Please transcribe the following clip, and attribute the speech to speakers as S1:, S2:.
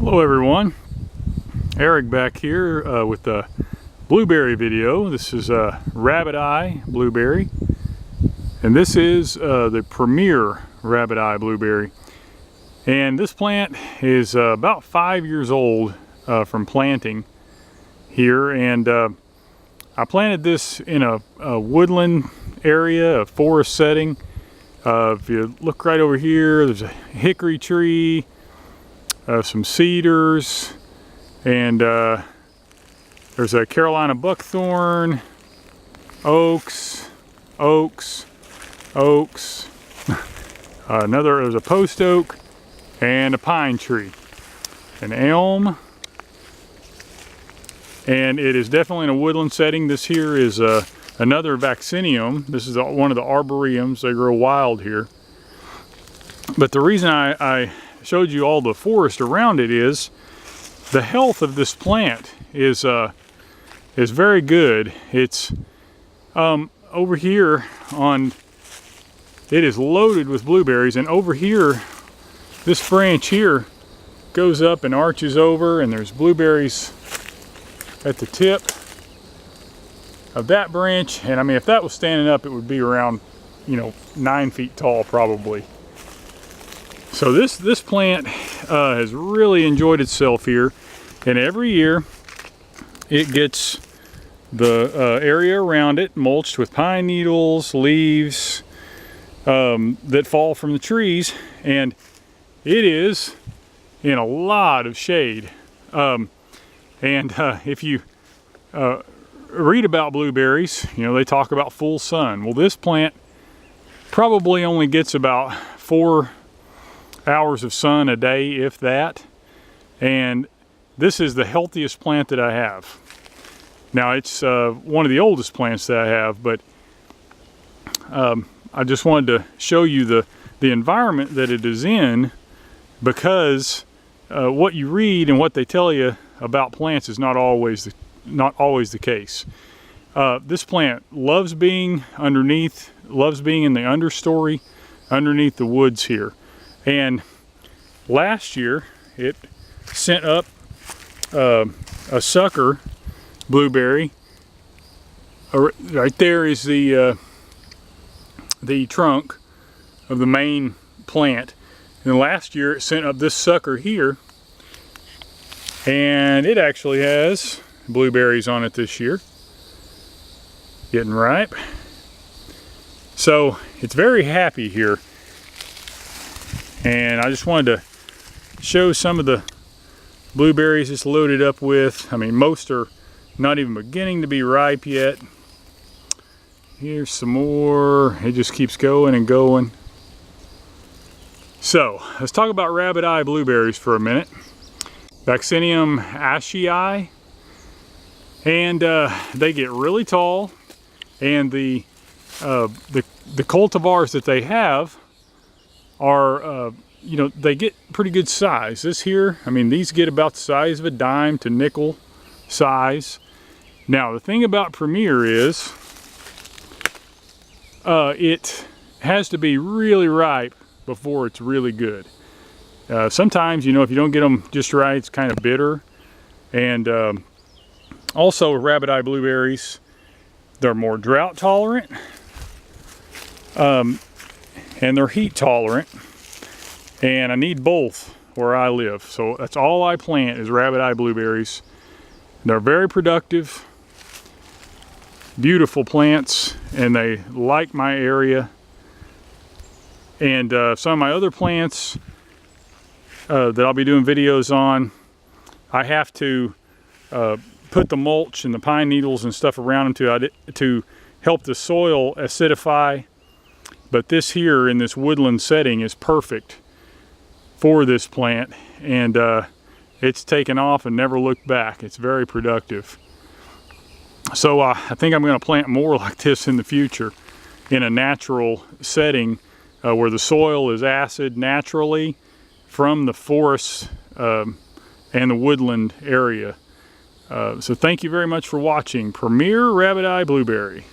S1: Hello everyone, Eric back here with the blueberry video. This is Rabbiteye blueberry, and this is the premier Rabbiteye blueberry. And this plant is about 5 years old from planting here, and I planted this in a woodland area, a forest setting. If you look right over here, there's a hickory tree, some cedars, and there's a Carolina buckthorn, oaks, there's a post oak, and a pine tree, an elm, and it is definitely in a woodland setting. This here is another vaccinium. This is one of the arboreums. They grow wild here. But the reason I showed you all the forest around it is the health of this plant is very good. It's over here it is loaded with blueberries, and over here this branch here goes up and arches over, and there's blueberries at the tip of that branch. And I mean, if that was standing up, it would be around 9 feet tall probably. So this plant has really enjoyed itself here, and every year it gets the area around it mulched with pine needles, leaves that fall from the trees, and it is in a lot of shade. If you read about blueberries, they talk about full sun. Well, this plant probably only gets about 4 hours of sun a day, if that, and this is the healthiest plant that I have. Now, it's one of the oldest plants that I have, but I just wanted to show you the environment that it is in, because what you read and what they tell you about plants is not always the case. This plant loves being underneath, loves being in the understory, underneath the woods here. And last year it sent up a sucker blueberry. Right there is the trunk of the main plant, and last year it sent up this sucker here, and it actually has blueberries on it this year, getting ripe. So it's very happy here. And I just wanted to show some of the blueberries it's loaded up with. I mean, most are not even beginning to be ripe yet. Here's some more. It just keeps going and going. So let's talk about Rabbiteye blueberries for a minute. Vaccinium ashii, and they get really tall, and the cultivars that they have are they get pretty good size. This here, I mean, these get about the size of a dime to nickel size. Now the thing about Premier is it has to be really ripe before it's really good. Sometimes, if you don't get them just right, it's kind of bitter. And also with Rabbiteye blueberries, they're more drought tolerant, and they're heat tolerant, and I need both where I live. So that's all I plant is Rabbiteye blueberries. They're very productive, beautiful plants, and they like my area. And some of my other plants that I'll be doing videos on, I have to put the mulch and the pine needles and stuff around them to help the soil acidify. But this here in this woodland setting is perfect for this plant, and it's taken off and never looked back. It's very productive. So I think I'm going to plant more like this in the future in a natural setting where the soil is acid naturally from the forest and the woodland area. So thank you very much for watching Premier Rabbiteye Blueberry.